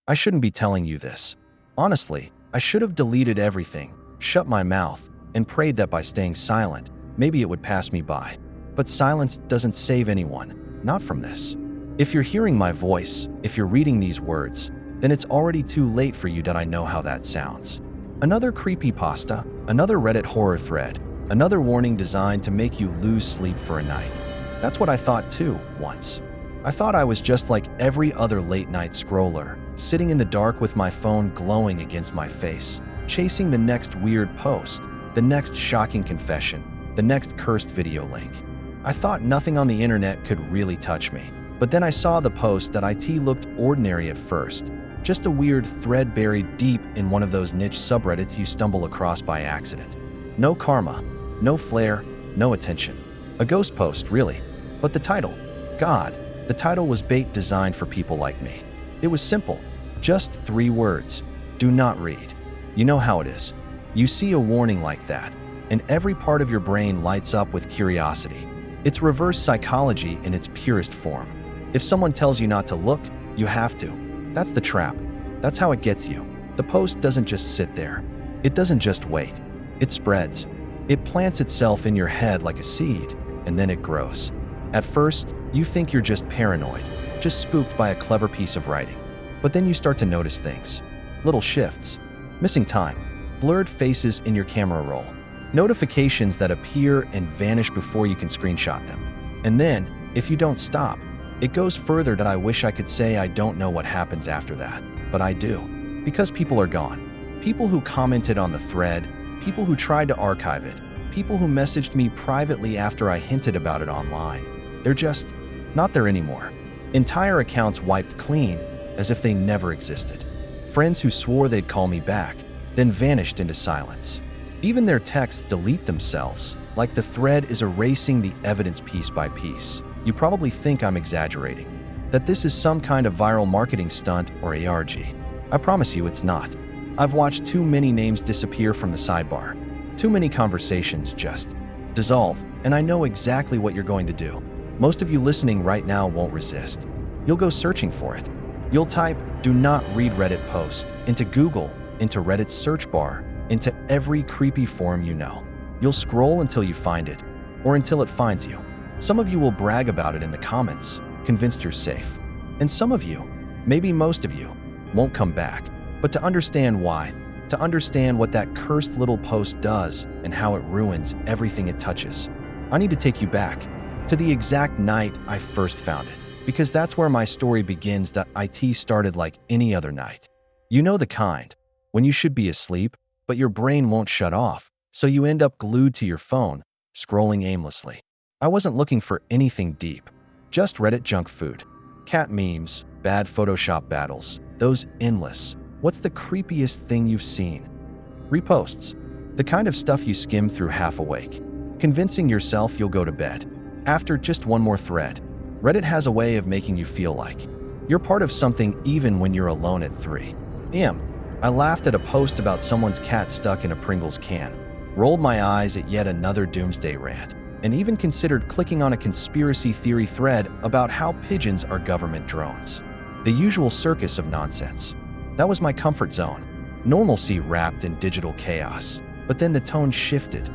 I shouldn't be telling you this. Honestly, I should have deleted everything, shut my mouth, and prayed that by staying silent, maybe it would pass me by. But silence doesn't save anyone, not from this. If you're hearing my voice, if you're reading these words, then it's already too late for you. I know how that sounds. Another creepypasta, another Reddit horror thread, another warning designed to make you lose sleep for a night. That's what I thought too, once. I thought I was just like every other late-night scroller, sitting in the dark with my phone glowing against my face, chasing the next weird post, the next shocking confession, the next cursed video link. I thought nothing on the internet could really touch me. But then I saw the post that it looked ordinary at first, just a weird thread buried deep in one of those niche subreddits you stumble across by accident. No karma, no flair, no attention. A ghost post, really. But the title, God, the title was bait designed for people like me. It was simple, just 3 words: do not read. You know how it is. You see a warning like that, and every part of your brain lights up with curiosity. It's reverse psychology in its purest form. If someone tells you not to look, you have to. That's the trap. That's how it gets you. The post doesn't just sit there. It doesn't just wait. It spreads. It plants itself in your head like a seed, and then it grows. At first, you think you're just paranoid, just spooked by a clever piece of writing. But then you start to notice things. Little shifts. Missing time. Blurred faces in your camera roll. Notifications that appear and vanish before you can screenshot them. And then, if you don't stop, it goes further. That I wish I could say I don't know what happens after that, but I do. Because people are gone. People who commented on the thread, people who tried to archive it, people who messaged me privately after I hinted about it online. They're just not there anymore. Entire accounts wiped clean, as if they never existed. Friends who swore they'd call me back, then vanished into silence. Even their texts delete themselves, like the thread is erasing the evidence piece by piece. You probably think I'm exaggerating, that this is some kind of viral marketing stunt or ARG. I promise you it's not. I've watched too many names disappear from the sidebar. Too many conversations just dissolve, and I know exactly what you're going to do. Most of you listening right now won't resist. You'll go searching for it. You'll type "do not read Reddit post" into Google, into Reddit's search bar, into every creepy forum you know. You'll scroll until you find it, or until it finds you. Some of you will brag about it in the comments, convinced you're safe. And some of you, maybe most of you, won't come back. But to understand why, to understand what that cursed little post does and how it ruins everything it touches, I need to take you back to the exact night I first found it. Because that's where my story begins. It started like any other night. You know the kind, when you should be asleep, but your brain won't shut off, so you end up glued to your phone, scrolling aimlessly. I wasn't looking for anything deep, just Reddit junk food. Cat memes, bad Photoshop battles, those endless, what's the creepiest thing you've seen? Reposts, the kind of stuff you skim through half awake, convincing yourself you'll go to bed. After just one more thread, Reddit has a way of making you feel like you're part of something even when you're alone at 3 a.m. I laughed at a post about someone's cat stuck in a Pringles can, rolled my eyes at yet another doomsday rant, and even considered clicking on a conspiracy theory thread about how pigeons are government drones. The usual circus of nonsense. That was my comfort zone. Normalcy wrapped in digital chaos. But then the tone shifted.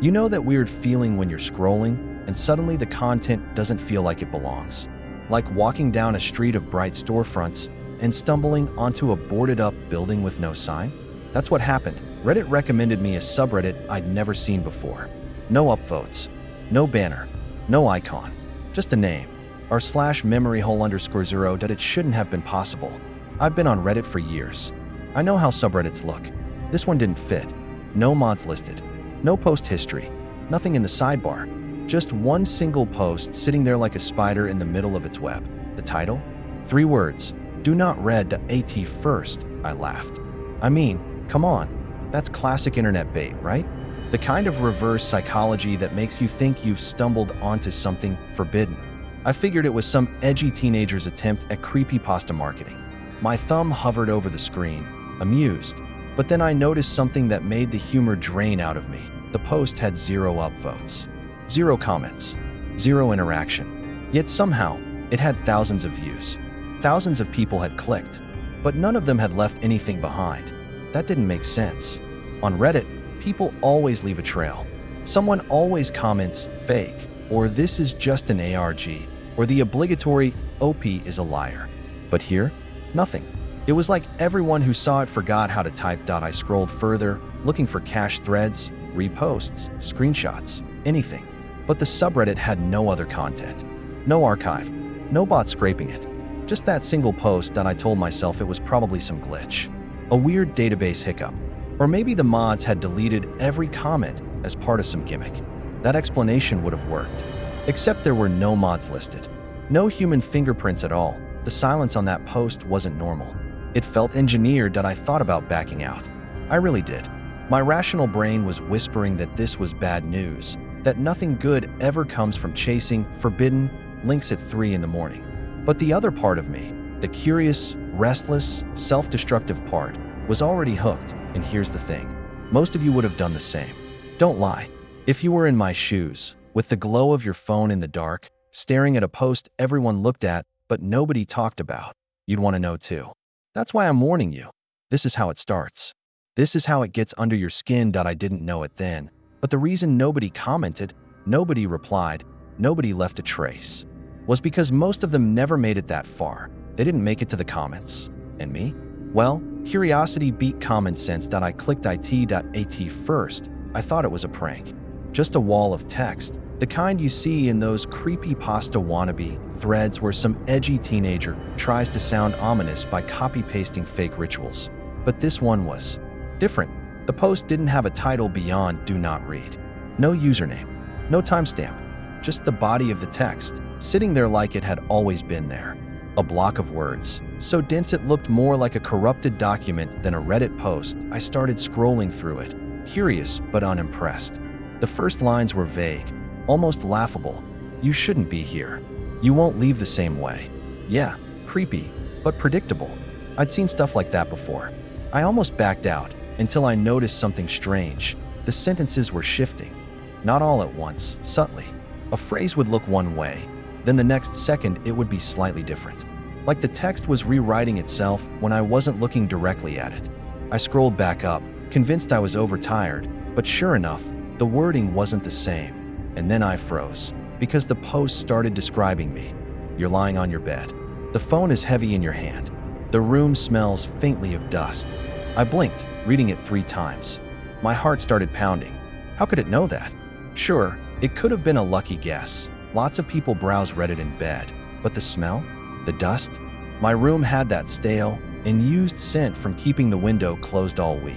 You know that weird feeling when you're scrolling, and suddenly the content doesn't feel like it belongs. Like walking down a street of bright storefronts and stumbling onto a boarded-up building with no sign? That's what happened. Reddit recommended me a subreddit I'd never seen before. No upvotes. No banner, no icon, just a name, r/memoryhole_0. It shouldn't have been possible. I've been on Reddit for years. I know how subreddits look. This one didn't fit. No mods listed, no post history, nothing in the sidebar. Just one single post sitting there like a spider in the middle of its web. The title? 3 words, "do not read at first." I laughed. I mean, come on, that's classic internet bait, right? The kind of reverse psychology that makes you think you've stumbled onto something forbidden. I figured it was some edgy teenager's attempt at creepypasta marketing. My thumb hovered over the screen, amused, but then I noticed something that made the humor drain out of me. The post had 0 upvotes, 0 comments, 0 interaction. Yet somehow, it had thousands of views. Thousands of people had clicked. but none of them had left anything behind. That didn't make sense. On Reddit, people always leave a trail. Someone always comments fake, or this is just an ARG, or the obligatory OP is a liar. But here, nothing. It was like everyone who saw it forgot how to type. I scrolled further, looking for cached threads, reposts, screenshots, anything. But the subreddit had no other content. No archive, no bot scraping it. Just that single post that I told myself it was probably some glitch. A weird database hiccup. Or maybe the mods had deleted every comment as part of some gimmick. That explanation would have worked. Except there were no mods listed. No human fingerprints at all. The silence on that post wasn't normal. It felt engineered that I thought about backing out. I really did. My rational brain was whispering that this was bad news, that nothing good ever comes from chasing forbidden links at 3 in the morning. But the other part of me, the curious, restless, self-destructive part, was already hooked, and here's the thing. Most of you would have done the same. Don't lie. If you were in my shoes, with the glow of your phone in the dark, staring at a post everyone looked at but nobody talked about, you'd want to know too. That's why I'm warning you. This is how it starts. This is how it gets under your skin. I didn't know it then, but the reason nobody commented, nobody replied, nobody left a trace, was because most of them never made it that far. They didn't make it to the comments. And me? Well, curiosity beat common sense. I clicked it.at first. I thought it was a prank. Just a wall of text, the kind you see in those creepypasta wannabe threads where some edgy teenager tries to sound ominous by copy-pasting fake rituals. But this one was different. The post didn't have a title beyond "Do Not Read." No username, no timestamp, just the body of the text, sitting there like it had always been there. A block of words, so dense it looked more like a corrupted document than a Reddit post. I started scrolling through it, curious but unimpressed. The first lines were vague, almost laughable. You shouldn't be here. You won't leave the same way. Yeah, creepy, but predictable. I'd seen stuff like that before. I almost backed out until I noticed something strange. The sentences were shifting. Not all at once, subtly. A phrase would look one way, then the next second it would be slightly different. Like the text was rewriting itself when I wasn't looking directly at it. I scrolled back up, convinced I was overtired, but sure enough, the wording wasn't the same. And then I froze, because the post started describing me. You're lying on your bed. The phone is heavy in your hand. The room smells faintly of dust. I blinked, reading it 3 times. My heart started pounding. How could it know that? Sure, it could have been a lucky guess. Lots of people browse Reddit in bed. But the smell? The dust? My room had that stale and used scent from keeping the window closed all week.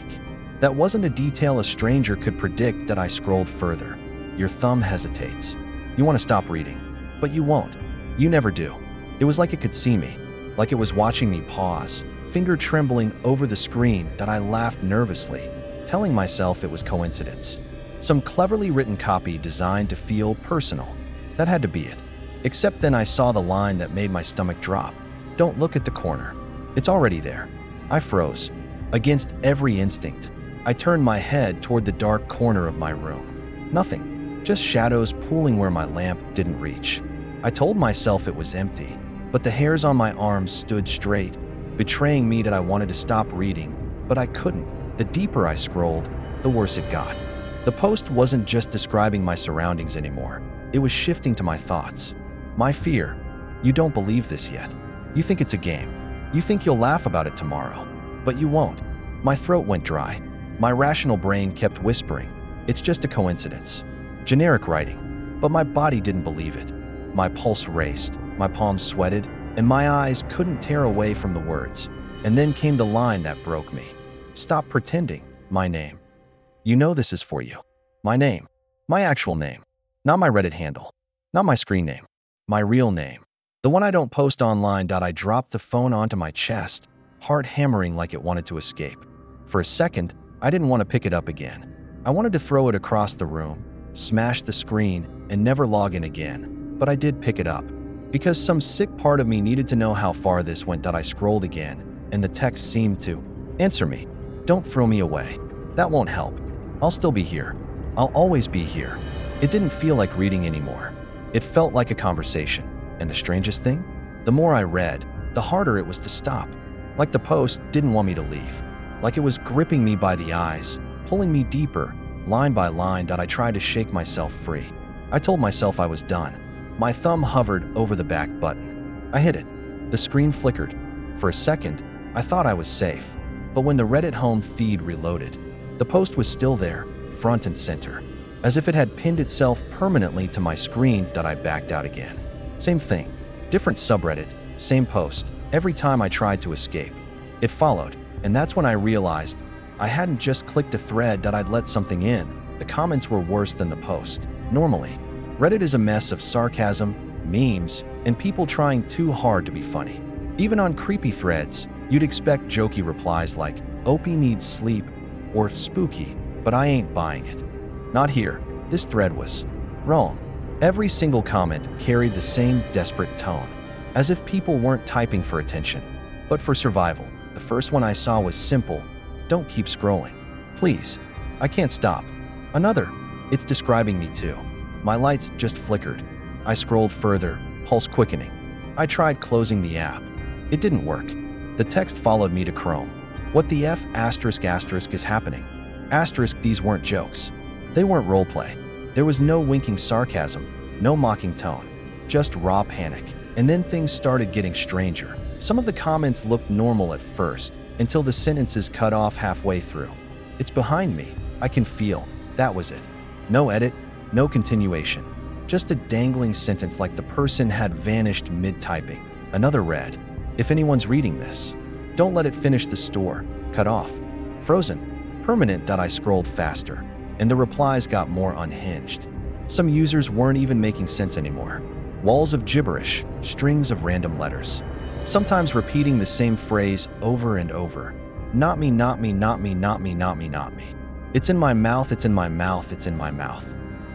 That wasn't a detail a stranger could predict. That I scrolled further. Your thumb hesitates. You want to stop reading, but you won't. You never do. It was like it could see me, like it was watching me pause, finger trembling over the screen. That I laughed nervously, telling myself it was coincidence. Some cleverly written copy designed to feel personal. That had to be it. Except then I saw the line that made my stomach drop. Don't look at the corner. It's already there. I froze. Against every instinct, I turned my head toward the dark corner of my room. Nothing. Just shadows pooling where my lamp didn't reach. I told myself it was empty, but the hairs on my arms stood straight, betraying me that I wanted to stop reading, but I couldn't. The deeper I scrolled, the worse it got. The post wasn't just describing my surroundings anymore. It was shifting to my thoughts. My fear. You don't believe this yet. You think it's a game. You think you'll laugh about it tomorrow. But you won't. My throat went dry. My rational brain kept whispering, it's just a coincidence. Generic writing. But my body didn't believe it. My pulse raced, my palms sweated, and my eyes couldn't tear away from the words. And then came the line that broke me. Stop pretending. My name. You know this is for you. My name. My actual name. Not my Reddit handle. Not my screen name. My real name. The one I don't post online. I dropped the phone onto my chest, heart hammering like it wanted to escape. For a second, I didn't want to pick it up again. I wanted to throw it across the room, smash the screen, and never log in again. But I did pick it up, because some sick part of me needed to know how far this went. I scrolled again, and the text seemed to answer me. Don't throw me away. That won't help. I'll still be here. I'll always be here. It didn't feel like reading anymore. It felt like a conversation. And the strangest thing? The more I read, the harder it was to stop. Like the post didn't want me to leave. Like it was gripping me by the eyes, pulling me deeper, line by line. I tried to shake myself free. I told myself I was done. My thumb hovered over the back button. I hit it. The screen flickered. For a second, I thought I was safe. But when the Reddit home feed reloaded, the post was still there, front and center. As if it had pinned itself permanently to my screen. I backed out again. Same thing. Different subreddit, same post. Every time I tried to escape, it followed. And that's when I realized I hadn't just clicked a thread. I'd let something in. The comments were worse than the post. Normally, Reddit is a mess of sarcasm, memes, and people trying too hard to be funny. Even on creepy threads, you'd expect jokey replies like, "Opie needs sleep," or "spooky," but I ain't buying it. Not here. This thread was wrong. Every single comment carried the same desperate tone, as if people weren't typing for attention, but for survival. The first one I saw was simple: "Don't keep scrolling. Please. I can't stop." Another: "It's describing me too." My lights just flickered. I scrolled further, pulse quickening. I tried closing the app. It didn't work. The text followed me to Chrome. "What the F*** is happening?" These weren't jokes. They weren't roleplay. There was no winking sarcasm, no mocking tone, just raw panic. And then things started getting stranger. Some of the comments looked normal at first, until the sentences cut off halfway through. "It's behind me. I can feel." That was it. No edit, no continuation. Just a dangling sentence like the person had vanished mid-typing. Another read, "If anyone's reading this, don't let it finish the store. Cut off. Frozen. Permanent." I scrolled faster, and the replies got more unhinged. Some users weren't even making sense anymore. Walls of gibberish, strings of random letters, sometimes repeating the same phrase over and over. "Not me, not me, not me, not me, not me, not me. It's in my mouth, it's in my mouth, it's in my mouth.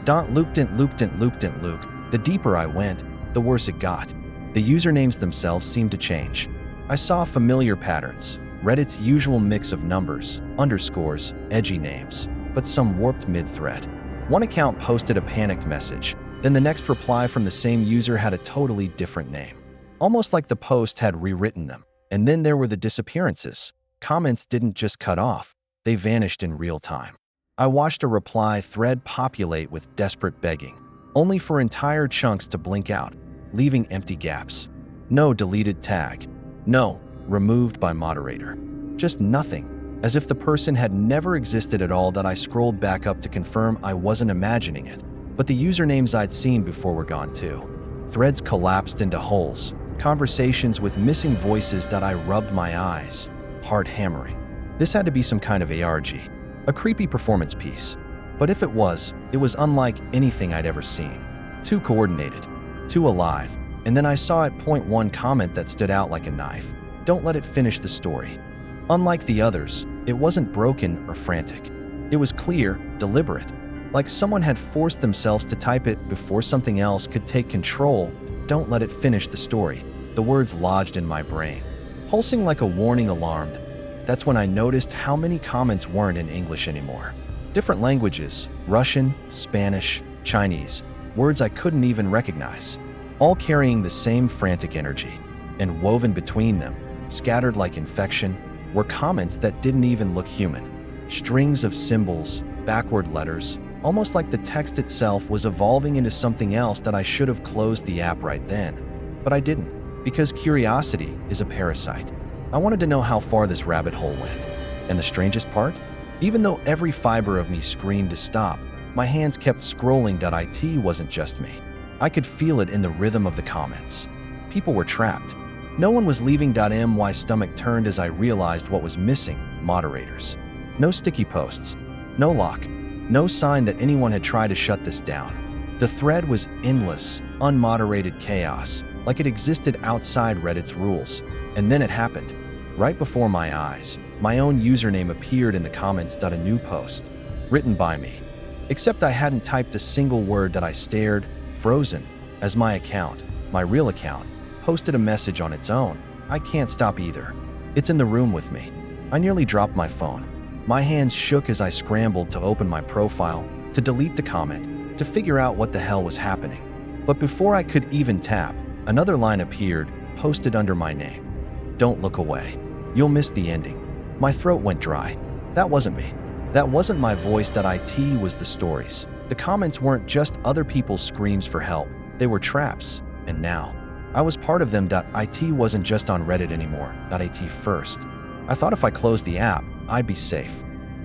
Don't Luke, didn't Luke, didn't Luke, didn't Luke." The deeper I went, the worse it got. The usernames themselves seemed to change. I saw familiar patterns, Reddit's usual mix of numbers, underscores, edgy names, but some warped mid-thread. One account posted a panicked message, then the next reply from the same user had a totally different name. Almost like the post had rewritten them. And then there were the disappearances. Comments didn't just cut off, they vanished in real time. I watched a reply thread populate with desperate begging, only for entire chunks to blink out, leaving empty gaps. No deleted tag. No removed by moderator. Just nothing, as if the person had never existed at all. I scrolled back up to confirm I wasn't imagining it. But the usernames I'd seen before were gone too. Threads collapsed into holes, conversations with missing voices. I rubbed my eyes, heart hammering. This had to be some kind of ARG, a creepy performance piece. But if it was unlike anything I'd ever seen. Too coordinated, too alive. And then I saw at point one comment that stood out like a knife. "Don't let it finish the story." Unlike the others, it wasn't broken or frantic. It was clear, deliberate, like someone had forced themselves to type it before something else could take control. "Don't let it finish the story." The words lodged in my brain, pulsing like a warning alarm. That's when I noticed how many comments weren't in English anymore. Different languages, Russian, Spanish, Chinese, words I couldn't even recognize, all carrying the same frantic energy. And woven between them, scattered like infection, were comments that didn't even look human. Strings of symbols, backward letters, almost like the text itself was evolving into something else. I should have closed the app right then. But I didn't, because curiosity is a parasite. I wanted to know how far this rabbit hole went. And the strangest part? Even though every fiber of me screamed to stop, my hands kept scrolling. It wasn't just me. I could feel it in the rhythm of the comments. People were trapped. No one was leaving. My stomach turned as I realized what was missing: moderators. No sticky posts, no lock, no sign that anyone had tried to shut this down. The thread was endless, unmoderated chaos, like it existed outside Reddit's rules. And then it happened. Right before my eyes, my own username appeared in the comments. A new post, written by me. Except I hadn't typed a single word. I stared, frozen, as my account, my real account, posted a message on its own. "I can't stop either. It's in the room with me." I nearly dropped my phone. My hands shook as I scrambled to open my profile, to delete the comment, to figure out what the hell was happening. But before I could even tap, another line appeared, posted under my name. "Don't look away." You'll miss the ending. My throat went dry. That wasn't me. That wasn't my voice. It was the stories. The comments weren't just other people's screams for help. They were traps. And now, I was part of them. It wasn't just on Reddit anymore. It first. I thought if I closed the app, I'd be safe.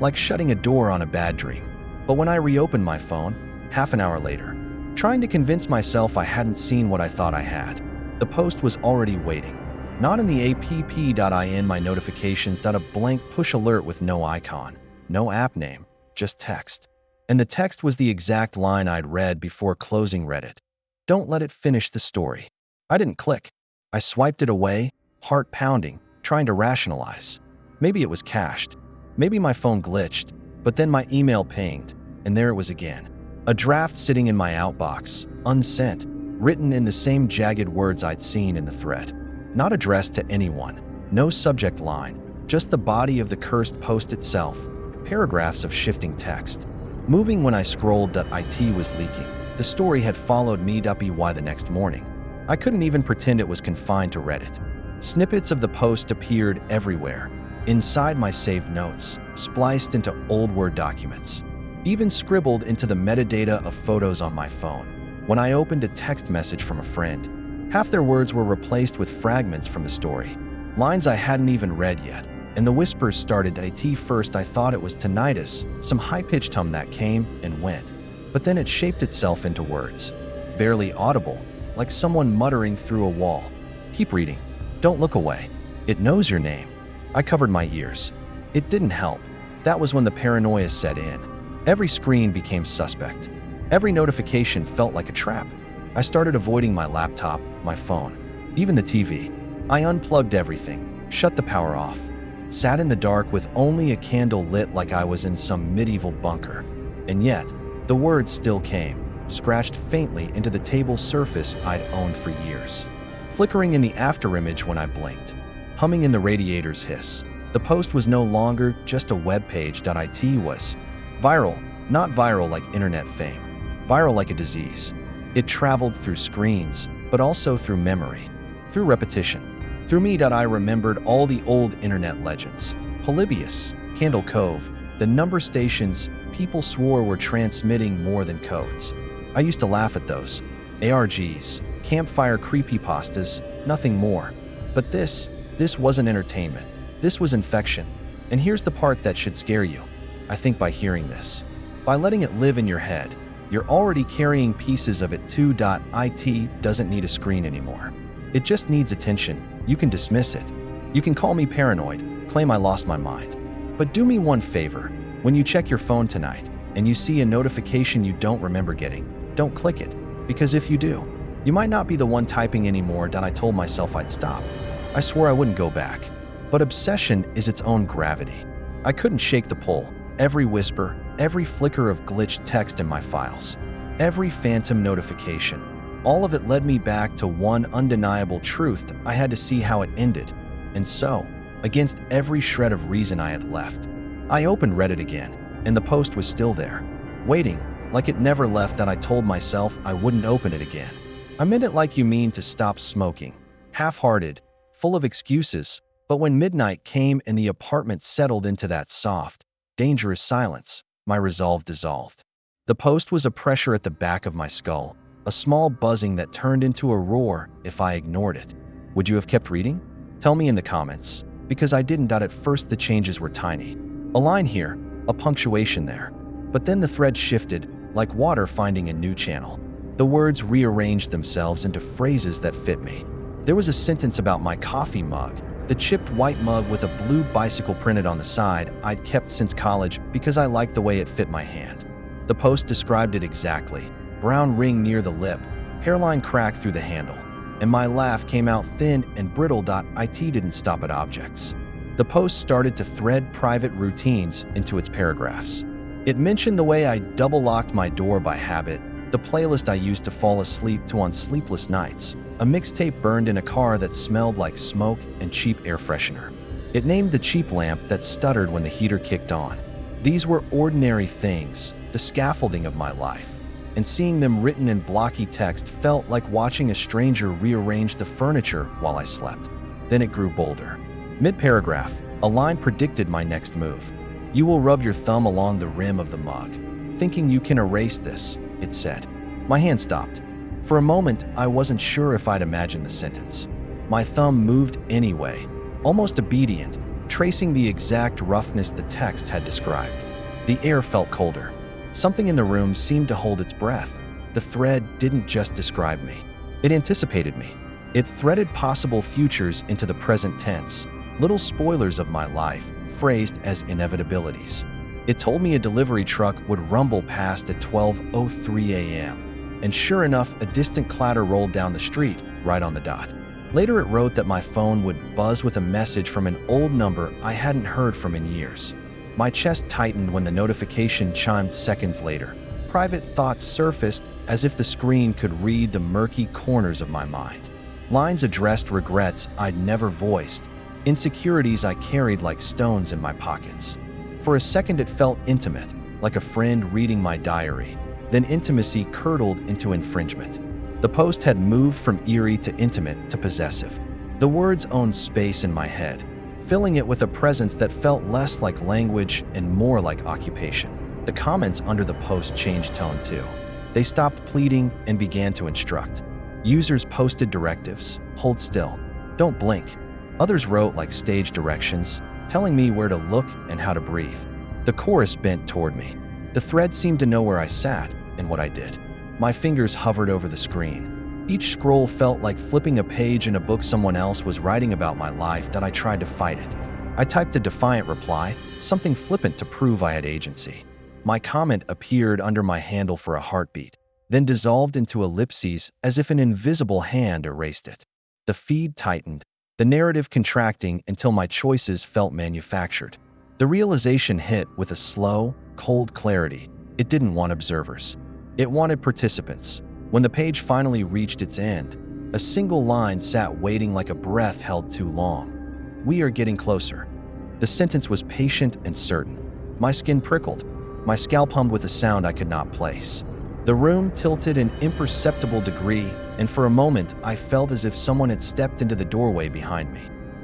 Like shutting a door on a bad dream. But when I reopened my phone, half an hour later, trying to convince myself I hadn't seen what I thought I had, the post was already waiting. Not in the app.in my notifications. A blank push alert with no icon, no app name, just text. And the text was the exact line I'd read before closing Reddit. Don't let it finish the story. I didn't click. I swiped it away, heart pounding, trying to rationalize. Maybe it was cached. Maybe my phone glitched. But then my email pinged, and there it was again. A draft sitting in my outbox, unsent, written in the same jagged words I'd seen in the thread. Not addressed to anyone, no subject line, just the body of the cursed post itself, paragraphs of shifting text. Moving when I scrolled. It was leaking. The story had followed me. Why the next morning? I couldn't even pretend it was confined to Reddit. Snippets of the post appeared everywhere, inside my saved notes, spliced into old Word documents, even scribbled into the metadata of photos on my phone. When I opened a text message from a friend, half their words were replaced with fragments from the story, lines I hadn't even read yet, and the whispers started. It first I thought it was tinnitus, some high-pitched hum that came and went, but then it shaped itself into words, barely audible, like someone muttering through a wall. Keep reading. Don't look away. It knows your name. I covered my ears. It didn't help. That was when the paranoia set in. Every screen became suspect. Every notification felt like a trap. I started avoiding my laptop, my phone, even the TV. I unplugged everything, shut the power off, sat in the dark with only a candle lit like I was in some medieval bunker. And yet, the words still came, scratched faintly into the table's surface I'd owned for years. Flickering in the afterimage when I blinked, humming in the radiator's hiss. The post was no longer just a web page. It was viral, not viral like internet fame, viral like a disease. It traveled through screens, but also through memory, through repetition. Through me. I remembered all the old internet legends. Polybius, Candle Cove, the number stations people swore were transmitting more than codes. I used to laugh at those. ARGs, campfire creepypastas, nothing more. But this wasn't entertainment. This was infection. And here's the part that should scare you. I think by hearing this, by letting it live in your head, you're already carrying pieces of it too. It doesn't need a screen anymore. It just needs attention. You can dismiss it. You can call me paranoid, claim I lost my mind. But do me one favor. When you check your phone tonight and you see a notification you don't remember getting, don't click it. Because if you do, you might not be the one typing anymore. I told myself I'd stop. I swore I wouldn't go back. But obsession is its own gravity. I couldn't shake the pull. Every whisper, every flicker of glitched text in my files, every phantom notification, all of it led me back to one undeniable truth. I had to see how it ended. And so, against every shred of reason I had left, I opened Reddit again, and the post was still there, waiting, like it never left. And I told myself I wouldn't open it again. I meant it like you mean to stop smoking, half-hearted, full of excuses. But when midnight came and the apartment settled into that soft, dangerous silence, my resolve dissolved. The post was a pressure at the back of my skull, a small buzzing that turned into a roar if I ignored it. Would you have kept reading? Tell me in the comments, because I didn't. At first the changes were tiny. A line here, a punctuation there. But then the thread shifted, like water finding a new channel. The words rearranged themselves into phrases that fit me. There was a sentence about my coffee mug, the chipped white mug with a blue bicycle printed on the side I'd kept since college because I liked the way it fit my hand. The post described it exactly. Brown ring near the lip, hairline crack through the handle, and my laugh came out thin and brittle. It didn't stop at objects. The post started to thread private routines into its paragraphs. It mentioned the way I double-locked my door by habit, the playlist I used to fall asleep to on sleepless nights, a mixtape burned in a car that smelled like smoke and cheap air freshener. It named the cheap lamp that stuttered when the heater kicked on. These were ordinary things, the scaffolding of my life, and seeing them written in blocky text felt like watching a stranger rearrange the furniture while I slept. Then it grew bolder. Mid-paragraph, a line predicted my next move. "You will rub your thumb along the rim of the mug. Thinking you can erase this," it said. My hand stopped. For a moment, I wasn't sure if I'd imagined the sentence. My thumb moved anyway, almost obedient, tracing the exact roughness the text had described. The air felt colder. Something in the room seemed to hold its breath. The thread didn't just describe me. It anticipated me. It threaded possible futures into the present tense, little spoilers of my life, phrased as inevitabilities. It told me a delivery truck would rumble past at 12:03 a.m. And sure enough, a distant clatter rolled down the street, right on the dot. Later it wrote that my phone would buzz with a message from an old number I hadn't heard from in years. My chest tightened when the notification chimed seconds later. Private thoughts surfaced as if the screen could read the murky corners of my mind. Lines addressed regrets I'd never voiced, insecurities I carried like stones in my pockets. For a second it felt intimate, like a friend reading my diary. Then intimacy curdled into infringement. The post had moved from eerie to intimate to possessive. The words owned space in my head, filling it with a presence that felt less like language and more like occupation. The comments under the post changed tone too. They stopped pleading and began to instruct. Users posted directives: hold still, don't blink. Others wrote like stage directions, telling me where to look and how to breathe. The chorus bent toward me. The thread seemed to know where I sat and what I did. My fingers hovered over the screen. Each scroll felt like flipping a page in a book someone else was writing about my life that I tried to fight it. I typed a defiant reply, something flippant to prove I had agency. My comment appeared under my handle for a heartbeat, then dissolved into ellipses as if an invisible hand erased it. The feed tightened, the narrative contracting until my choices felt manufactured. The realization hit with a slow, cold clarity. It didn't want observers. It wanted participants. When the page finally reached its end, a single line sat waiting like a breath held too long. "We are getting closer." The sentence was patient and certain. My skin prickled. My scalp hummed with a sound I could not place. The room tilted an imperceptible degree, and for a moment I felt as if someone had stepped into the doorway behind me.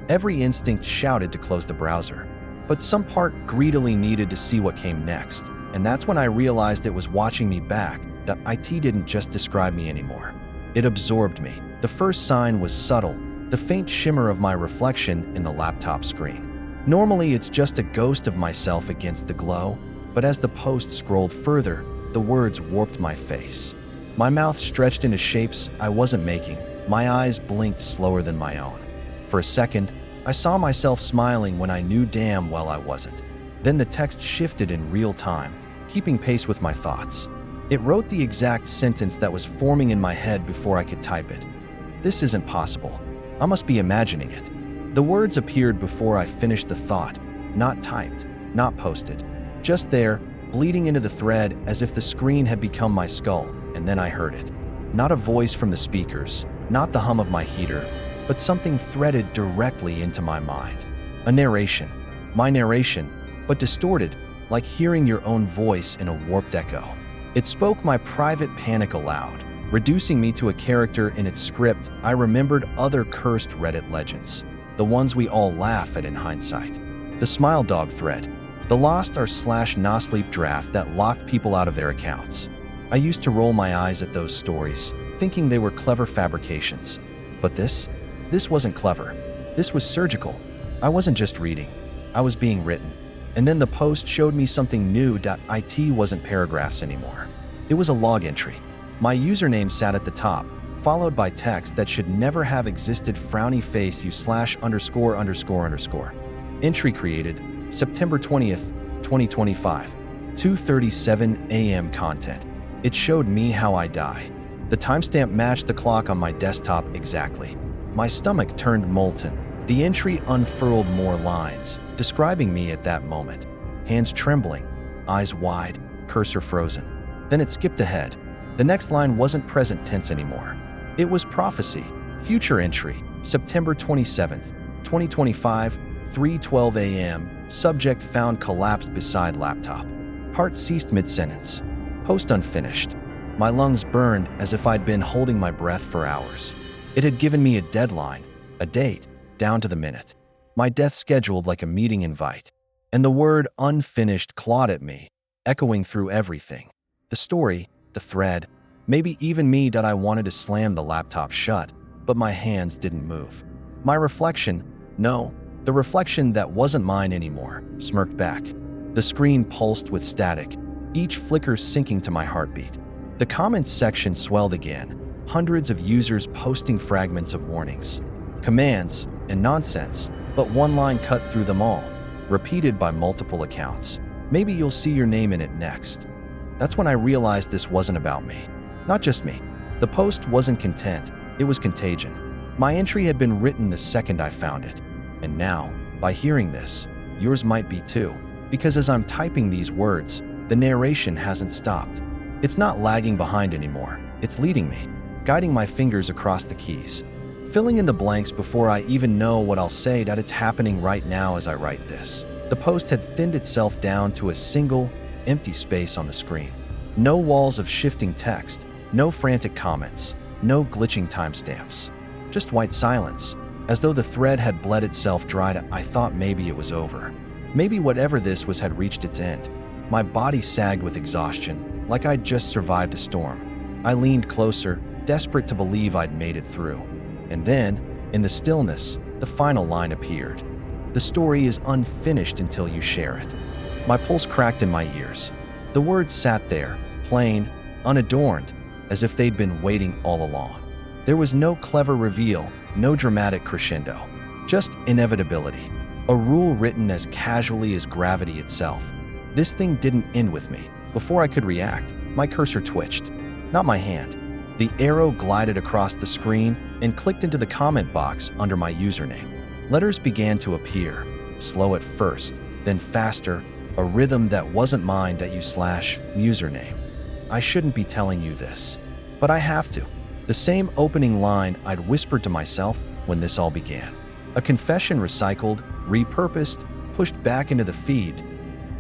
Every instinct shouted to close the browser, but some part greedily needed to see what came next. And that's when I realized it was watching me back, that IT didn't just describe me anymore. It absorbed me. The first sign was subtle, the faint shimmer of my reflection in the laptop screen. Normally it's just a ghost of myself against the glow, but as the post scrolled further, the words warped my face. My mouth stretched into shapes I wasn't making. My eyes blinked slower than my own. For a second, I saw myself smiling when I knew damn well I wasn't. Then the text shifted in real time, keeping pace with my thoughts. It wrote the exact sentence that was forming in my head before I could type it. "This isn't possible. I must be imagining it." The words appeared before I finished the thought, not typed, not posted. Just there, bleeding into the thread as if the screen had become my skull, and then I heard it. Not a voice from the speakers, not the hum of my heater, but something threaded directly into my mind. A narration. My narration, but distorted, like hearing your own voice in a warped echo. It spoke my private panic aloud, reducing me to a character in its script. I remembered other cursed Reddit legends, the ones we all laugh at in hindsight. The Smile Dog thread, the lost r/nosleep draft that locked people out of their accounts. I used to roll my eyes at those stories, thinking they were clever fabrications. But this wasn't clever. This was surgical. I wasn't just reading. I was being written. And then the post showed me something new. It wasn't paragraphs anymore. It was a log entry. My username sat at the top, followed by text that should never have existed: frowny face /____. Entry created September 20th, 2025, 2:37 a.m. Content. It showed me how I die. The timestamp matched the clock on my desktop exactly. My stomach turned molten. The entry unfurled more lines, describing me at that moment. Hands trembling, eyes wide, cursor frozen. Then it skipped ahead. The next line wasn't present tense anymore. It was prophecy. Future entry, September 27th, 2025, 3:12 a.m. Subject found collapsed beside laptop. Heart ceased mid-sentence. Post unfinished. My lungs burned as if I'd been holding my breath for hours. It had given me a deadline, a date, down to the minute. my death scheduled like a meeting invite, and the word unfinished clawed at me, echoing through everything. The story, the thread, maybe even me that I wanted to slam the laptop shut, but my hands didn't move. My reflection, no, the reflection that wasn't mine anymore, smirked back. The screen pulsed with static, each flicker sinking to my heartbeat. The comments section swelled again, hundreds of users posting fragments of warnings, commands, and nonsense, but one line cut through them all, repeated by multiple accounts. Maybe you'll see your name in it next. That's when I realized this wasn't about me. Not just me. The post wasn't content, it was contagion. My entry had been written the second I found it. And now, by hearing this, yours might be too. Because as I'm typing these words, the narration hasn't stopped. It's not lagging behind anymore. It's leading me, guiding my fingers across the keys, filling in the blanks before I even know what I'll say. That it's happening right now as I write this. The post had thinned itself down to a single, empty space on the screen. No walls of shifting text, no frantic comments, no glitching timestamps. Just white silence, as though the thread had bled itself dry. I thought maybe it was over. Maybe whatever this was had reached its end. My body sagged with exhaustion, like I'd just survived a storm. I leaned closer, desperate to believe I'd made it through. And then, in the stillness, the final line appeared. The story is unfinished until you share it. My pulse cracked in my ears. The words sat there, plain, unadorned, as if they'd been waiting all along. There was no clever reveal, no dramatic crescendo, just inevitability. A rule written as casually as gravity itself. This thing didn't end with me. Before I could react, my cursor twitched. Not my hand. The arrow glided across the screen and clicked into the comment box under my username. Letters began to appear, slow at first, then faster, a rhythm that wasn't mine. /username. I shouldn't be telling you this, but I have to. The same opening line I'd whispered to myself when this all began. A confession recycled, repurposed, pushed back into the feed.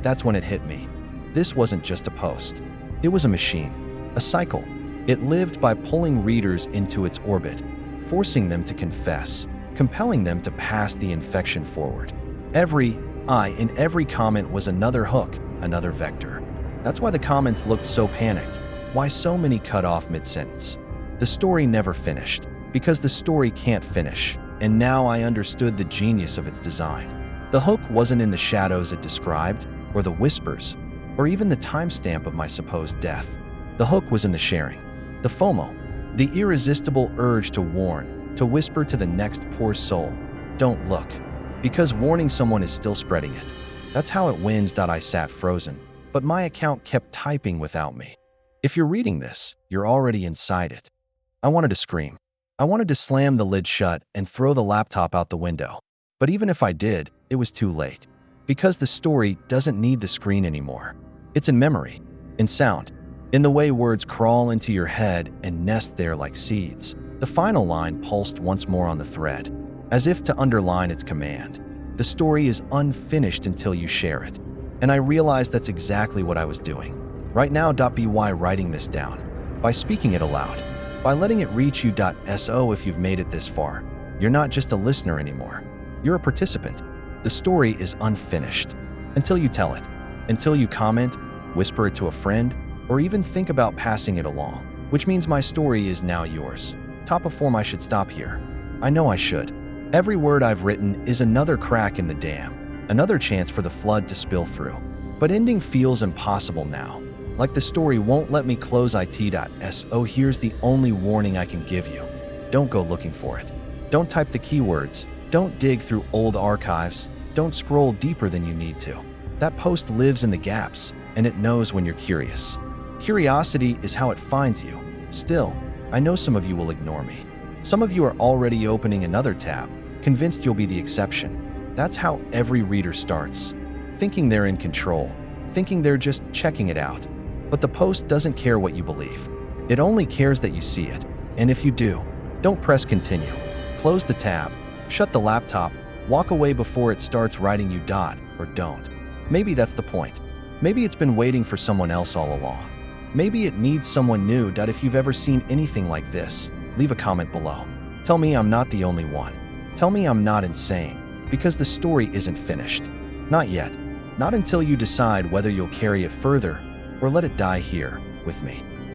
That's when it hit me. This wasn't just a post. It was a machine, a cycle. It lived by pulling readers into its orbit, forcing them to confess, compelling them to pass the infection forward. Every I in every comment was another hook, another vector. That's why the comments looked so panicked, why so many cut off mid-sentence. The story never finished, because the story can't finish, and now I understood the genius of its design. The hook wasn't in the shadows it described, or the whispers, or even the timestamp of my supposed death. The hook was in the sharing, the FOMO, the irresistible urge to warn, to whisper to the next poor soul, don't look, because warning someone is still spreading it. That's how it wins. I sat frozen, but my account kept typing without me. If you're reading this, you're already inside it. I wanted to scream. I wanted to slam the lid shut and throw the laptop out the window. But even if I did, it was too late. Because the story doesn't need the screen anymore. It's in memory, in sound, in the way words crawl into your head and nest there like seeds. The final line pulsed once more on the thread, as if to underline its command. The story is unfinished until you share it. And I realized that's exactly what I was doing. Right now. By writing this down, by speaking it aloud, by letting it reach you. So if you've made it this far, you're not just a listener anymore. You're a participant. The story is unfinished until you tell it, until you comment, whisper it to a friend, or even think about passing it along, which means my story is now yours. Top of form. I should stop here. I know I should. Every word I've written is another crack in the dam, another chance for the flood to spill through. But ending feels impossible now. Like the story won't let me close it. So here's the only warning I can give you. Don't go looking for it. Don't type the keywords. Don't dig through old archives. Don't scroll deeper than you need to. That post lives in the gaps, and it knows when you're curious. Curiosity is how it finds you. Still, I know some of you will ignore me. Some of you are already opening another tab, convinced you'll be the exception. That's how every reader starts. Thinking they're in control, thinking they're just checking it out. But the post doesn't care what you believe. It only cares that you see it. And if you do, don't press continue. Close the tab, shut the laptop, walk away before it starts writing you. Or don't. Maybe that's the point. Maybe it's been waiting for someone else all along. Maybe it needs someone new. If you've ever seen anything like this, leave a comment below. Tell me I'm not the only one. Tell me I'm not insane. because the story isn't finished. Not yet. Not until you decide whether you'll carry it further or let it die here with me.